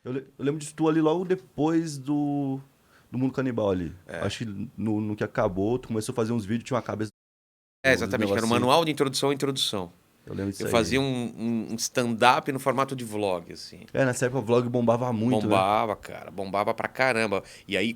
Eu lembro de tu ali logo depois do Mundo Canibal ali. Acho que no que acabou, tu começou a fazer uns vídeos, tinha uma cabeça... Exatamente, que era um manual de introdução à introdução. Eu lembro disso Eu aí. fazia um stand-up no formato de vlog, assim. Nessa época o vlog bombava muito, né? Bombava, cara. Bombava pra caramba. E aí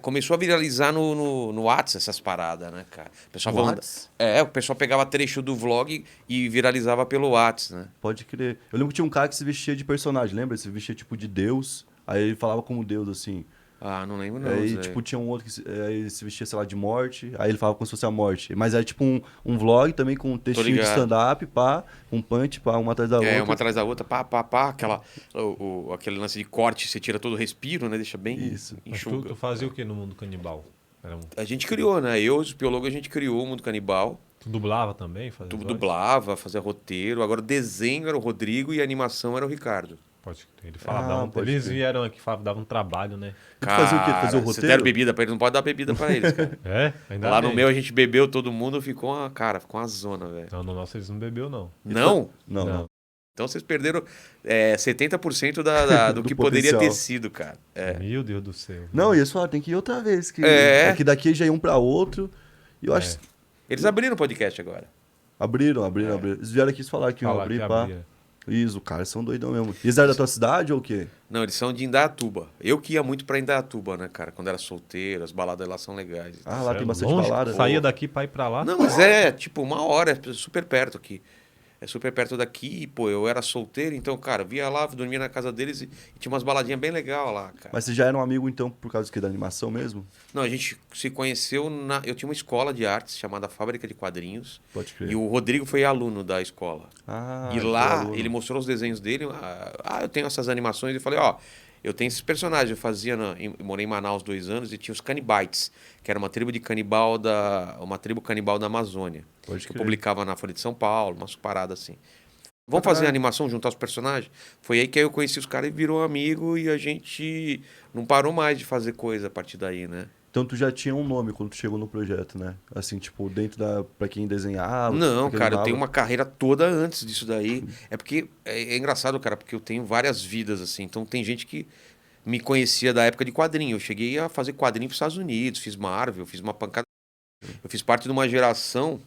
começou a viralizar no Whats essas paradas, né, cara? O pessoal, Whats? o pessoal pegava trecho do vlog e viralizava pelo Whats, né? Pode crer. Eu lembro que tinha um cara que se vestia de personagem, lembra? Se vestia tipo de Deus. Aí ele falava como Deus, assim. Ah, não lembro não, Aí, Zé. tipo, tinha um outro que aí se vestia, sei lá, de morte. Aí ele falava como se fosse a morte. Mas era tipo um vlog também com um textinho de ligado. stand-up, pá, um punch, pá, uma atrás da outra. Uma atrás da outra, pá, aquele lance de corte, você tira todo o respiro, né? Deixa bem Isso. Mas enxuga. tu fazia o que no Mundo Canibal? A gente criou, né? Eu e os biólogos, a gente criou o Mundo Canibal. Tu dublava também? Tu dublava, fazia roteiro. Agora o desenho era o Rodrigo e a animação era o Ricardo. Pode crer. Ele falava, eles vieram aqui, davam um trabalho, né? Tu fazia o quê? Tu fazia o roteiro? Vocês deram bebida pra eles, não pode dar bebida pra eles, cara. Ainda Lá bem. no meu a gente bebeu todo mundo, ficou uma zona, velho. Não, no nosso eles não bebeu, não. Não? Não. Então vocês perderam 70% do Do que poderia potencial. ter sido, cara. Meu Deus do céu. Não, e eles falaram, tem que ir outra vez. Que, É. que daqui já ia um pra outro. E eu acho... Eles abriram o podcast agora. Abriram. Eles vieram aqui falar que iam Falar abrir, que pá. abria. Isso, cara, são doidão mesmo. E eles eram da tua cidade ou o quê? Não, eles são de Indaiatuba. Eu que ia muito pra Indaiatuba, né, cara? Quando era solteiro, as baladas lá são legais. Ah, lá tem bastante Longe, balada. Saía daqui pra ir pra lá. Não, mas tipo 1 hora, é super perto aqui. É super perto daqui, pô, eu era solteiro, então, cara, via lá, dormia na casa deles e tinha umas baladinhas bem legais lá, cara. Mas vocês já eram amigo então por causa do quê? Da animação mesmo? Não, a gente se conheceu eu tinha uma escola de artes chamada Fábrica de Quadrinhos. Pode crer. E o Rodrigo foi aluno da escola. Ah, E ele foi lá aluno. ele mostrou os desenhos dele. Eu tenho essas animações. Eu falei, ó, eu tenho esses personagens. Eu fazia, eu morei em Manaus 2 anos e tinha os Canibites, que era uma tribo canibal da Amazônia. Pode Que eu crer. publicava na Folha de São Paulo, umas paradas assim. Vamos fazer a animação, juntar os personagens? Foi aí que eu conheci os caras e virou amigo e a gente não parou mais de fazer coisa a partir daí, né? Então tu já tinha um nome quando tu chegou no projeto, né? Assim, tipo, dentro da... Pra quem desenhava... Não, pra quem cara, eu animava. tenho uma carreira toda antes disso daí. É porque é engraçado, cara, porque eu tenho várias vidas, assim. Então tem gente que me conhecia da época de quadrinho. Eu cheguei a fazer quadrinho pros Estados Unidos, fiz Marvel, fiz uma pancada. Eu fiz parte de uma geração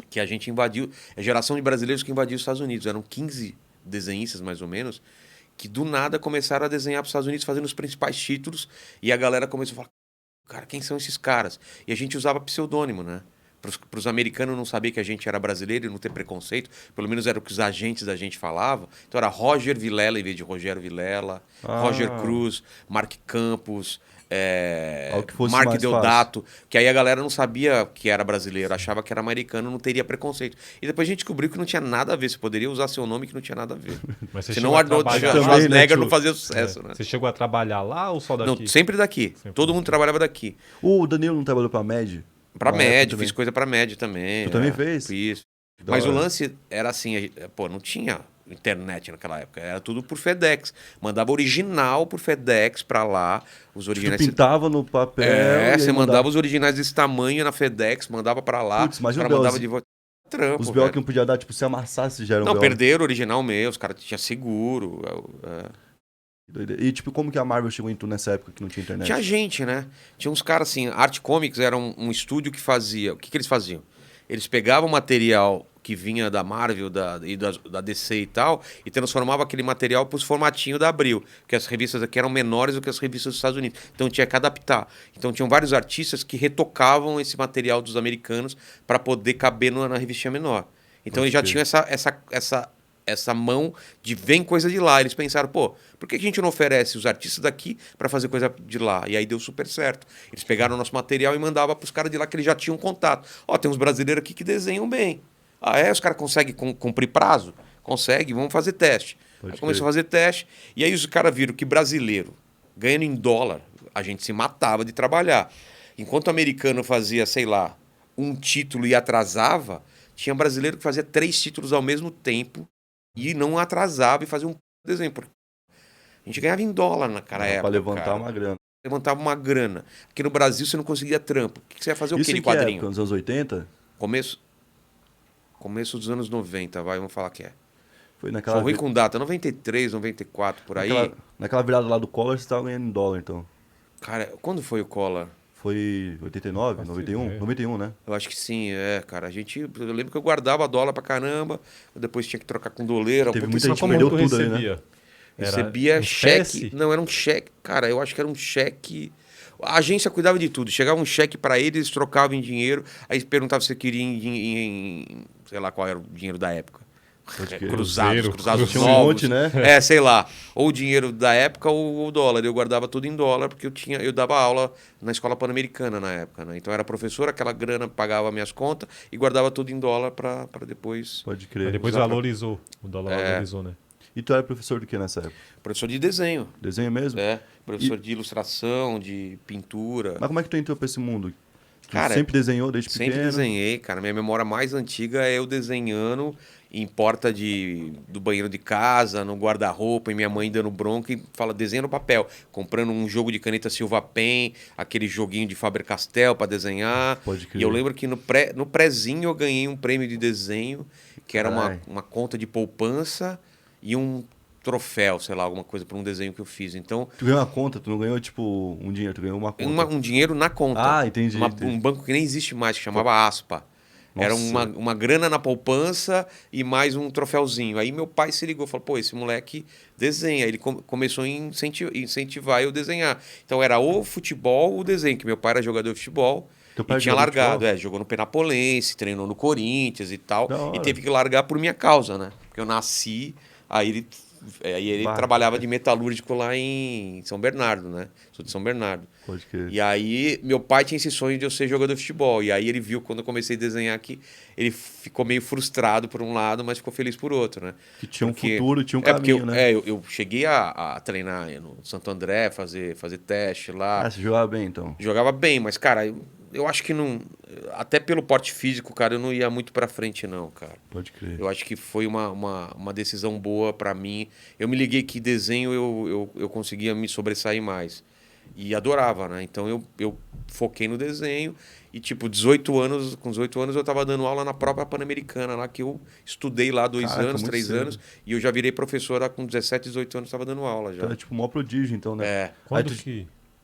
que a gente invadiu. É a geração de brasileiros que invadiu os Estados Unidos. Eram 15 desenhistas, mais ou menos, que do nada começaram a desenhar pros Estados Unidos, fazendo os principais títulos. E a galera começou a falar, cara, quem são esses caras? E a gente usava pseudônimo, né? Para os americanos não saber que a gente era brasileiro e não ter preconceito, pelo menos era o que os agentes da gente falavam. Então era Roger Vilela em vez de Rogério Vilela, Roger Cruz, Mark Campos, Algo que fosse Mark mais Deodato, que aí a galera não sabia que era brasileiro, achava que era americano, não teria preconceito. E depois a gente descobriu que não tinha nada a ver, você poderia usar seu nome que não tinha nada a ver. Mas você Senão chegou o a Arnold trabalhar também, Schwarzenegger né, não fazia sucesso, né? Você chegou a trabalhar lá ou só daqui? Não, sempre daqui. Todo mundo trabalhava daqui. O Danilo não trabalhou pra MED? Pra Na época média, também. fiz coisa pra média também. Tu também fez? Fiz. Da Mas o hora. lance era assim, pô, não tinha internet naquela época, era tudo por FedEx. Mandava original por FedEx pra lá, os Tu originais. pintava no papel... e aí Você mandava os originais desse tamanho na FedEx, mandava pra lá, Putz, mas os e o caras mandavam Belzi? de volta. Trampo, Os B.O. que velho. não podia dar, tipo, se amassasse já era um Não, B.O. perderam o original meu, os caras tinham seguro. Doideira. E, tipo, como que a Marvel chegou em tu nessa época que não tinha internet? Tinha gente, né? Tinha uns caras assim, Art Comics era um estúdio que fazia. O que eles faziam? Eles pegavam material que vinha da Marvel e da DC e tal, e transformava aquele material para os formatinhos da Abril, porque as revistas aqui eram menores do que as revistas dos Estados Unidos. Então tinha que adaptar. Então tinham vários artistas que retocavam esse material dos americanos para poder caber na revistinha menor. Então eles já tinham essa mão de vem coisa de lá. Eles pensaram, pô, por que a gente não oferece os artistas daqui para fazer coisa de lá? E aí deu super certo. Eles pegaram o nosso material e mandavam para os caras de lá que eles já tinham contato. Ó, tem uns brasileiros aqui que desenham bem. Ah, os caras conseguem cumprir prazo? Consegue, vamos fazer teste. Aí começou a fazer teste, e aí os caras viram que brasileiro, ganhando em dólar, a gente se matava de trabalhar. Enquanto o americano fazia, sei lá, um título e atrasava, tinha brasileiro que fazia 3 títulos ao mesmo tempo e não atrasava e fazia um desenho. A gente ganhava em dólar naquela época. Pra levantar cara. uma grana. Levantava uma grana. Aqui no Brasil você não conseguia trampo. O que você ia fazer? Isso O quê em de que quadrinho? época? Nos anos 80? Começo dos anos 90, vamos falar que é. Foi naquela... Sou ruim com data, 93, 94, por aí. Naquela virada lá do Collor, você tava ganhando em dólar, então. Cara, quando foi o Collor? Foi 89, 91? 91, né? Eu acho que sim, cara. Eu lembro que eu guardava dólar pra caramba, eu depois tinha que trocar com doleira. Teve Puta, muita Mas gente como perdeu tu tudo ali, recebia? né? recebia Em cheque. espécie? Não, era um cheque. Cara, eu acho que era um cheque. A agência cuidava de tudo. Chegava um cheque para eles trocavam em dinheiro. Aí perguntava se você queria sei lá qual era o dinheiro da época. Pode crer. Cruzados Tinha um novos. monte, né? Sei lá. Ou o dinheiro da época ou o dólar. Eu guardava tudo em dólar porque eu dava aula na escola pan-americana na época, né? Então eu era professor, aquela grana pagava minhas contas e guardava tudo em dólar para depois. Pode crer. Mas depois valorizou. O dólar valorizou, né? E tu era professor do que nessa época? Professor de desenho. Desenho mesmo? Professor de ilustração, de pintura. Mas como é que tu entrou pra esse mundo? Tu Cara, sempre desenhou desde pequeno? Sempre desenhei, cara. Minha memória mais antiga é eu desenhando em porta do banheiro de casa, no guarda-roupa, e minha mãe dando bronca e fala, desenha no papel. Comprando um jogo de caneta Silva Pen, aquele joguinho de Faber-Castell para desenhar. Pode crer. E eu lembro que no prézinho eu ganhei um prêmio de desenho, que era uma conta de poupança e um troféu, sei lá, alguma coisa para um desenho que eu fiz. Então, Tu ganhou uma conta, tu não ganhou tipo um dinheiro, tu ganhou uma conta. um dinheiro na conta. Ah, entendi. Um banco que nem existe mais, que chamava Aspa. Era uma grana na poupança e mais um troféuzinho. Aí meu pai se ligou, falou, pô, esse moleque desenha. Ele começou a incentivar eu a desenhar. Então era o futebol, o desenho, que meu pai era jogador de futebol. Teu pai E tinha jogou largado, jogou no Penapolense, treinou no Corinthians e tal. Da hora. E teve que largar por minha causa, né? Porque eu nasci, aí ele trabalhava de metalúrgico lá em São Bernardo, né? Sou de São Bernardo. Pode crer. E aí, meu pai tinha esse sonho de eu ser jogador de futebol. E aí ele viu, quando eu comecei a desenhar aqui, ele ficou meio frustrado por um lado, mas ficou feliz por outro, né? Que tinha um futuro, tinha um caminho, né? Eu cheguei a treinar no Santo André, fazer teste lá. Ah, você jogava bem, então? Jogava bem, mas, cara, eu acho que não... Até pelo porte físico, cara, eu não ia muito pra frente, não, cara. Pode crer. Eu acho que foi uma decisão boa pra mim. Eu me liguei que desenho eu conseguia me sobressair mais. E adorava, né? Então eu foquei no desenho e, tipo, com 18 anos eu tava dando aula na própria Pan-Americana lá, que eu estudei lá 2 anos, 3 anos, e eu já virei professora com 17, 18 anos, tava dando aula já. Então é tipo o maior prodígio, então, né? Quando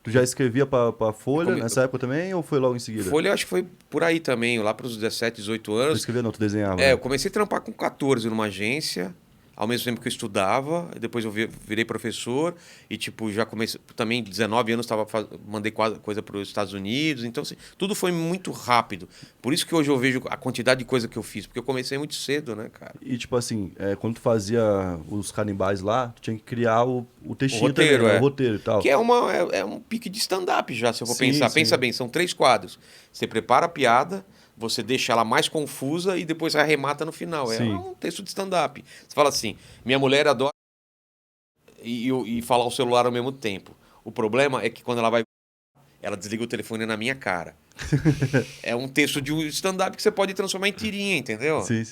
Tu já escrevia pra Folha nessa época também ou foi logo em seguida? Folha eu acho que foi por aí também, lá pros 17, 18 anos. Tu escrevia não, tu desenhava? Eu comecei a trampar com 14 numa agência, ao mesmo tempo que eu estudava, depois eu virei professor e, tipo, já comecei, também 19 anos mandei coisa para os Estados Unidos, então, assim, tudo foi muito rápido. Por isso que hoje eu vejo a quantidade de coisa que eu fiz, porque eu comecei muito cedo, né, cara? E, tipo assim, quando tu fazia os canibais lá, tu tinha que criar o textinho roteiro, também, o roteiro e tal. Que é um pique de stand-up já, se eu for pensar. Sim. Pensa bem, são 3 quadros. Você prepara a piada, você deixa ela mais confusa e depois arremata no final. Sim. É um texto de stand-up. Você fala assim, minha mulher adora e falar o celular ao mesmo tempo. O problema é que quando ela desliga o telefone na minha cara. É um texto de um stand-up que você pode transformar em tirinha, entendeu? Sim.